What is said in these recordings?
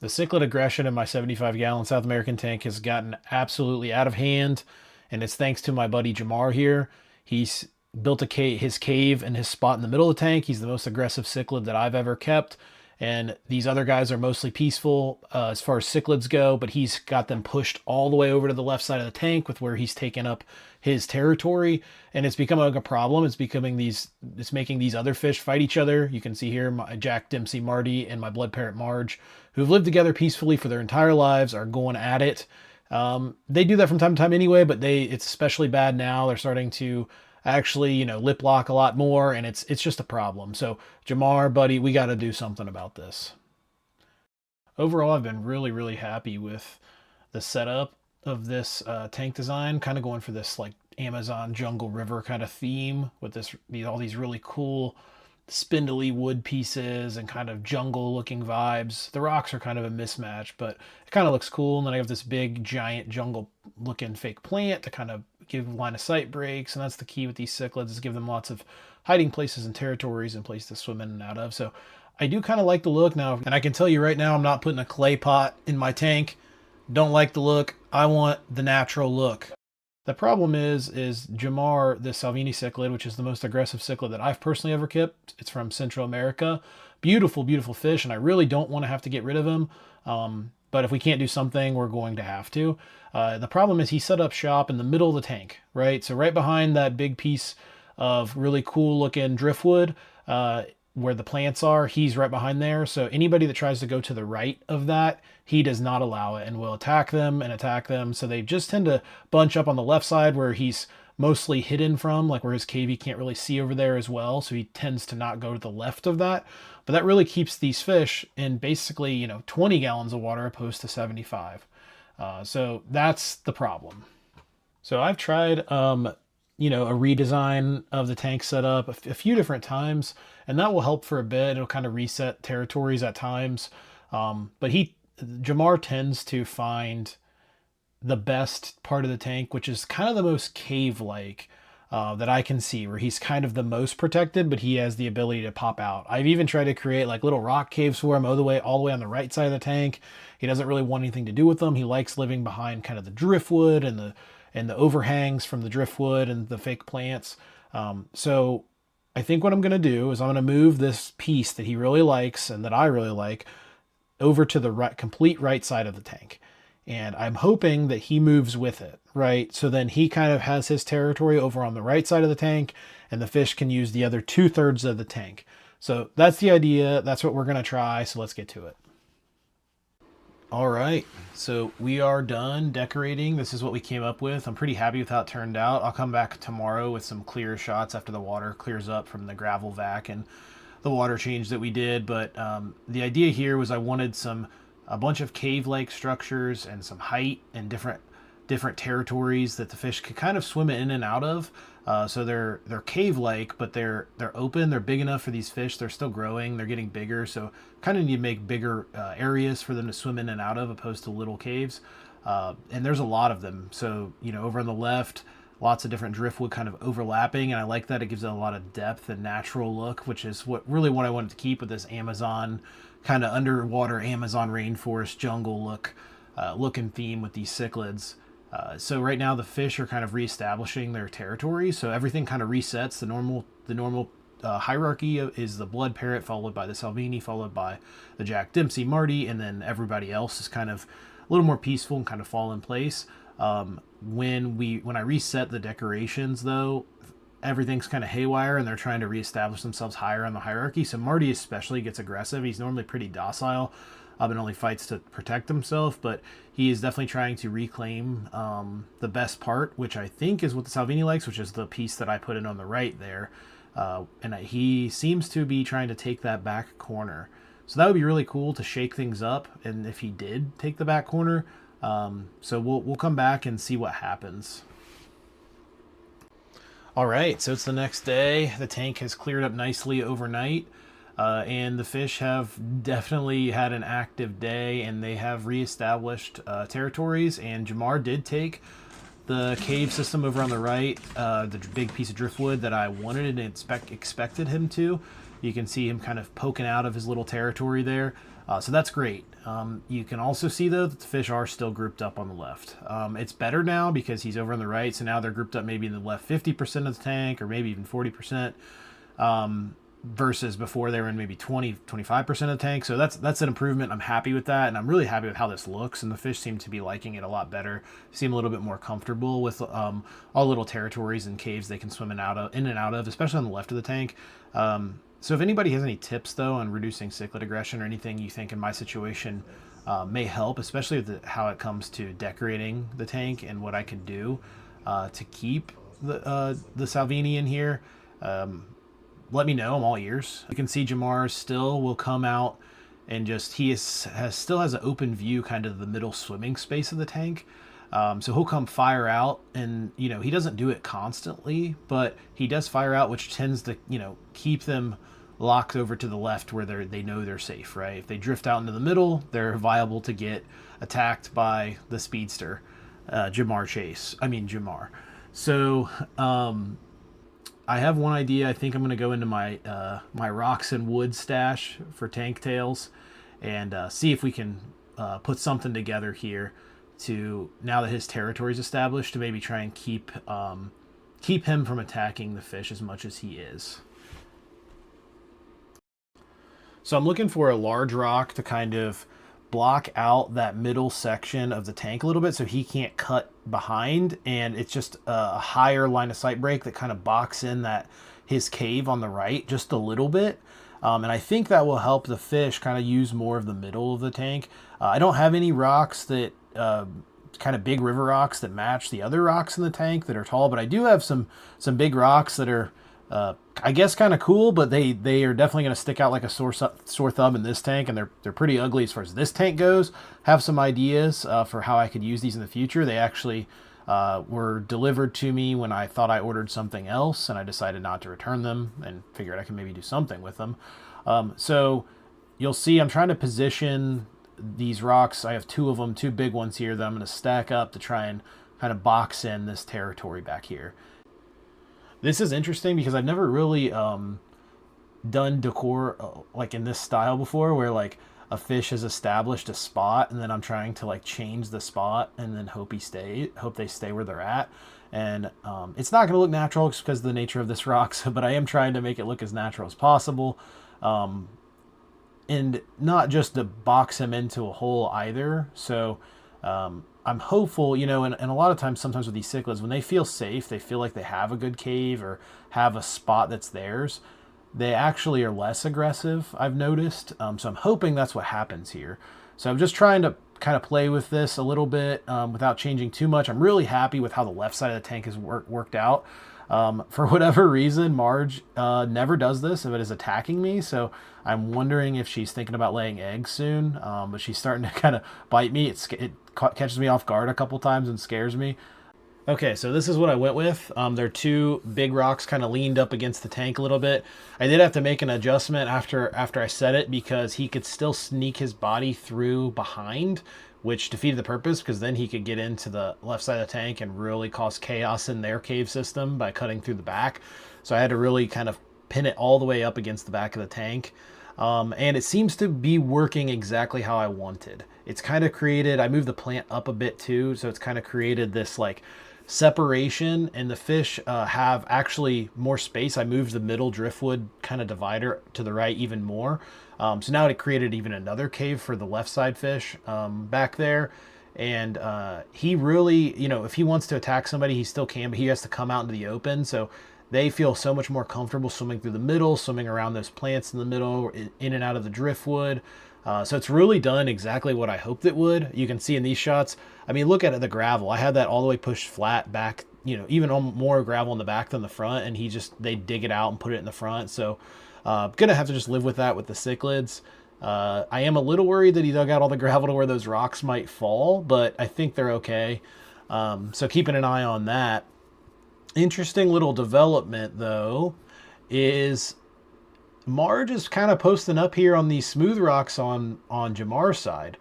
The cichlid aggression in my 75-gallon South American tank has gotten absolutely out of hand, and it's thanks to my buddy Jamar here. He's built his cave and his spot in the middle of the tank. He's the most aggressive cichlid that I've ever kept, and these other guys are mostly peaceful as far as cichlids go, but he's got them pushed all the way over to the left side of the tank with where he's taken up his territory, and it's becoming a problem. It's making these other fish fight each other. You can see here my Jack Dempsey Marty and my blood parrot Marge, who've lived together peacefully for their entire lives, are going at it. They do that from time to time anyway, but it's especially bad now. They're starting to actually, lip lock a lot more, and it's just a problem. So Jamar, buddy, we got to do something about this. Overall, I've been really, really happy with the setup of this tank design, kind of going for this like Amazon jungle river kind of theme with all these really cool spindly wood pieces and kind of jungle looking vibes. The rocks are kind of a mismatch, but it kind of looks cool. And then I have this big giant jungle looking fake plant to kind of give line of sight breaks. And that's the key with these cichlids, is give them lots of hiding places and territories and places to swim in and out of. So I do kind of like the look now. And I can tell you right now, I'm not putting a clay pot in my tank. Don't like the look. I want the natural look. The problem is Jamar, the Salvini cichlid, which is the most aggressive cichlid that I've personally ever kept. It's from Central America. Beautiful, beautiful fish, and I really don't want to have to get rid of him. But if we can't do something, we're going to have to. The problem is he set up shop in the middle of the tank, right? So right behind that big piece of really cool looking driftwood, where the plants are, he's right behind there. So anybody that tries to go to the right of that, he does not allow it and will attack them. So they just tend to bunch up on the left side where he's mostly hidden from, like where his cave he can't really see over there as well. So he tends to not go to the left of that. But that really keeps these fish in basically, 20 gallons of water opposed to 75. So that's the problem. So I've tried a redesign of the tank setup a few different times, and that will help for a bit. It'll kind of reset territories at times. But Jamar tends to find the best part of the tank, which is kind of the most cave-like that I can see, where he's kind of the most protected, but he has the ability to pop out. I've even tried to create like little rock caves for him all the way on the right side of the tank. He doesn't really want anything to do with them. He likes living behind kind of the driftwood and the overhangs from the driftwood and the fake plants. So I think what I'm going to do is I'm going to move this piece that he really likes and that I really like over to the complete right side of the tank. And I'm hoping that he moves with it, right? So then he kind of has his territory over on the right side of the tank, and the fish can use the other 2/3 of the tank. So that's the idea. That's what we're going to try. So let's get to it. All right, so we are done decorating. This is what we came up with. I'm pretty happy with how it turned out. I'll come back tomorrow with some clearer shots after the water clears up from the gravel vac and the water change that we did. But the idea here was I wanted a bunch of cave-like structures and some height and different territories that the fish could kind of swim in and out of. So they're cave-like, but they're open. They're big enough for these fish. They're still growing. They're getting bigger. So kind of need to make bigger areas for them to swim in and out of, opposed to little caves. And there's a lot of them. So, over on the left, lots of different driftwood kind of overlapping. And I like that. It gives it a lot of depth and natural look, which is what I wanted to keep with this Amazon kind of underwater Amazon rainforest jungle look and theme with these cichlids. So right now the fish are kind of reestablishing their territory. So everything kind of resets. The normal hierarchy is the blood parrot, followed by the Salvini, followed by the Jack Dempsey Marty, and then everybody else is kind of a little more peaceful and kind of fall in place. When I reset the decorations, though, everything's kind of haywire, and they're trying to reestablish themselves higher on the hierarchy. So Marty especially gets aggressive. He's normally pretty docile and only fights to protect himself, but he is definitely trying to reclaim the best part, which I think is what the Salvini likes, which is the piece that I put in on the right there. He seems to be trying to take that back corner. So that would be really cool to shake things up, and if he did take the back corner. So we'll come back and see what happens. All right, so it's the next day. The tank has cleared up nicely overnight, and the fish have definitely had an active day, and they have reestablished territories. And Jamar did take the cave system over on the right, the big piece of driftwood that I wanted and expected him to. You can see him kind of poking out of his little territory there. So that's great. You can also see, though, that the fish are still grouped up on the left. It's better now because he's over on the right, so now they're grouped up maybe in the left 50% of the tank, or maybe even 40%, versus before they were in maybe 25% of the tank. So that's an improvement. I'm happy with that, and I'm really happy with how this looks, and the fish seem to be liking it a lot better. Seem a little bit more comfortable with all little territories and caves they can swim in and out of, especially on the left of the tank. So if anybody has any tips, though, on reducing cichlid aggression, or anything you think in my situation may help, especially with how it comes to decorating the tank and what I could do to keep the Salvini in here, let me know. I'm all ears. You can see Jamar still will come out and just, still has an open view kind of the middle swimming space of the tank. So he'll come fire out, and he doesn't do it constantly, but he does fire out, which tends to keep them locked over to the left where they know they're safe, right? If they drift out into the middle, they're viable to get attacked by the speedster, Jamar. So I have one idea. I think I'm going to go into my my rocks and wood stash for tank tails, and see if we can put something together here to, now that his territory is established, to maybe try and keep him from attacking the fish as much as he is. So I'm looking for a large rock to kind of block out that middle section of the tank a little bit so he can't cut behind, and it's just a higher line of sight break that kind of box in his cave on the right just a little bit. And I think that will help the fish kind of use more of the middle of the tank. I don't have any rocks that kind of big river rocks that match the other rocks in the tank that are tall, but I do have some big rocks that are I guess kind of cool, but they are definitely going to stick out like a sore thumb in this tank, and they're pretty ugly as far as this tank goes. Have some ideas for how I could use these in the future. They actually were delivered to me when I thought I ordered something else, and I decided not to return them and figured I could maybe do something with them. So you'll see I'm trying to position these rocks. I have two of them, two big ones here that I'm going to stack up to try and kind of box in this territory back here. This is interesting because I've never really done decor like in this style before, where like a fish has established a spot and then I'm trying to like change the spot and then hope they stay where they're at. And it's not going to look natural just because of the nature of this rock, but I am trying to make it look as natural as possible. And not just to box him into a hole either. So I'm hopeful, and a lot of times, sometimes with these cichlids, when they feel safe, they feel like they have a good cave or have a spot that's theirs, they actually are less aggressive, I've noticed. So I'm hoping that's what happens here. So I'm just trying to kind of play with this a little bit without changing too much. I'm really happy with how the left side of the tank has worked out. For whatever reason, Marge never does this if it is attacking me, so I'm wondering if she's thinking about laying eggs soon, but she's starting to kind of bite me. It catches me off guard a couple times and scares me. Okay, so this is what I went with. There are two big rocks kind of leaned up against the tank a little bit. I did have to make an adjustment after I set it because he could still sneak his body through behind, which defeated the purpose because then he could get into the left side of the tank and really cause chaos in their cave system by cutting through the back. So I had to really kind of pin it all the way up against the back of the tank. And it seems to be working exactly how I wanted. It's kind of created, I moved the plant up a bit too, so it's kind of created this like separation, and the fish have actually more space. I moved the middle driftwood kind of divider to the right even more. So now it created even another cave for the left side fish back there. And he really, if he wants to attack somebody, he still can, but he has to come out into the open. So they feel so much more comfortable swimming through the middle, swimming around those plants in the middle, in and out of the driftwood. So it's really done exactly what I hoped it would. You can see in these shots, I mean, look at the gravel. I had that all the way pushed flat back, even more gravel in the back than the front, and they dig it out and put it in the front. So gonna have to just live with that with the cichlids. I am a little worried that he dug out all the gravel to where those rocks might fall, but I think they're okay. So keeping an eye on that. Interesting little development, though, is Marge is kind of posting up here on these smooth rocks on Jamar's side,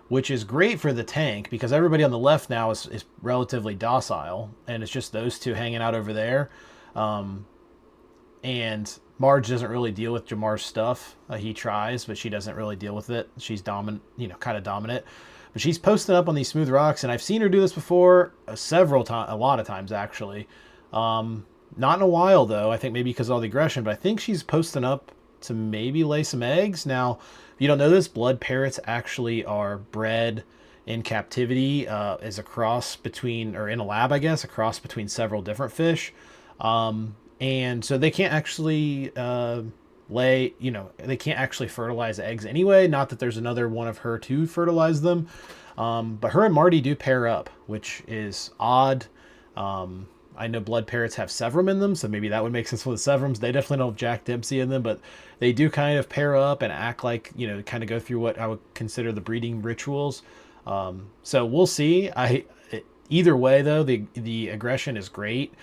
which is great for the tank because everybody on the left now is relatively docile, and it's just those two hanging out over there. And Marge doesn't really deal with Jamar's stuff. He tries, but she doesn't really deal with it. She's dominant, kind of dominant. But she's posting up on these smooth rocks, and I've seen her do this before several times, a lot of times actually. Not in a while though. I think maybe because of all the aggression, but I think she's posting up to maybe lay some eggs. Now, if you don't know this, blood parrots actually are bred in captivity as a cross between, or in a lab, I guess, a cross between several different fish. And so they can't actually lay, they can't actually fertilize eggs anyway. Not that there's another one of her to fertilize them. But her and Marty do pair up, which is odd. I know blood parrots have severum in them, so maybe that would make sense for the severums. They definitely don't have Jack Dempsey in them, but they do kind of pair up and act like, kind of go through what I would consider the breeding rituals. So we'll see. Either way, though, the aggression is great.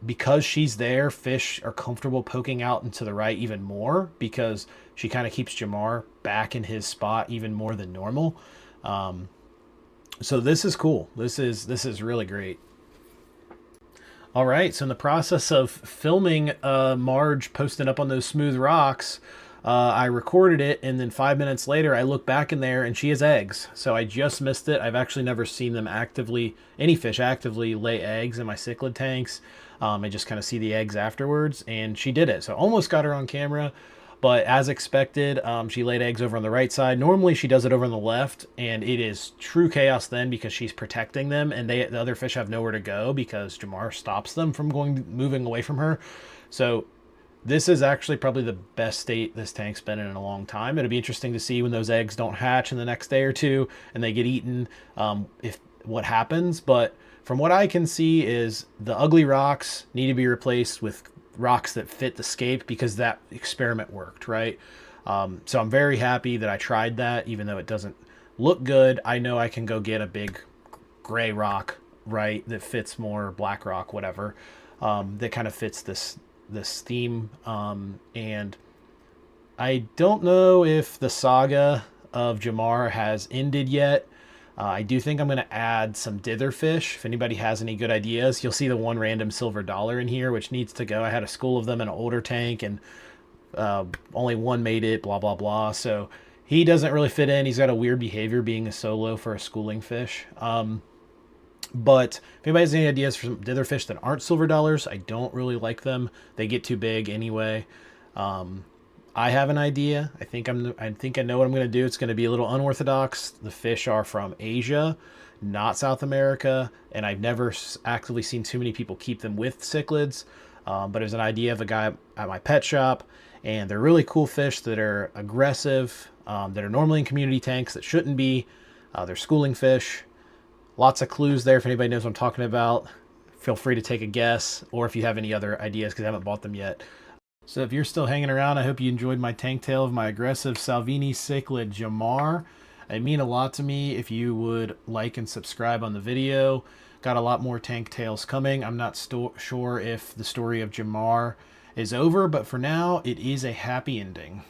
Because she's there, fish are comfortable poking out and to the right even more because she kind of keeps Jamar back in his spot even more than normal. So this is cool. This is really great. All right, so in the process of filming Marge posting up on those smooth rocks, I recorded it, and then 5 minutes later, I look back in there, and she has eggs. So I just missed it. I've actually never seen them any fish actively lay eggs in my cichlid tanks. I just kind of see the eggs afterwards, and she did it. So almost got her on camera, but as expected, she laid eggs over on the right side. Normally, she does it over on the left, and it is true chaos then because she's protecting them, and the other fish have nowhere to go because Jamar stops them from moving away from her. So this is actually probably the best state this tank's been in a long time. It'll be interesting to see when those eggs don't hatch in the next day or two and they get eaten, if what happens. But from what I can see is the ugly rocks need to be replaced with rocks that fit the scape because that experiment worked, right? So I'm very happy that I tried that, even though it doesn't look good. I know I can go get a big gray rock, right, that fits more, black rock, whatever, that kind of fits this theme. And I don't know if the saga of Jamar has ended yet. I do think I'm going to add some ditherfish. If anybody has any good ideas, you'll see the one random silver dollar in here, which needs to go. I had a school of them in an older tank, and only one made it, blah, blah, blah. So he doesn't really fit in. He's got a weird behavior being a solo for a schooling fish. But if anybody has any ideas for some ditherfish that aren't silver dollars, I don't really like them. They get too big anyway. I have an idea. I think I know what I'm going to do. It's going to be a little unorthodox. The fish are from Asia, not South America, and I've never actively seen too many people keep them with cichlids. But it was an idea of a guy at my pet shop, and they're really cool fish that are aggressive, that are normally in community tanks that shouldn't be. They're schooling fish. Lots of clues there if anybody knows what I'm talking about. Feel free to take a guess, or if you have any other ideas because I haven't bought them yet. So if you're still hanging around, I hope you enjoyed my tank tale of my aggressive Salvini cichlid Jamar. It mean a lot to me if you would like and subscribe on the video. Got a lot more tank tales coming. I'm not sure if the story of Jamar is over, but for now, it is a happy ending.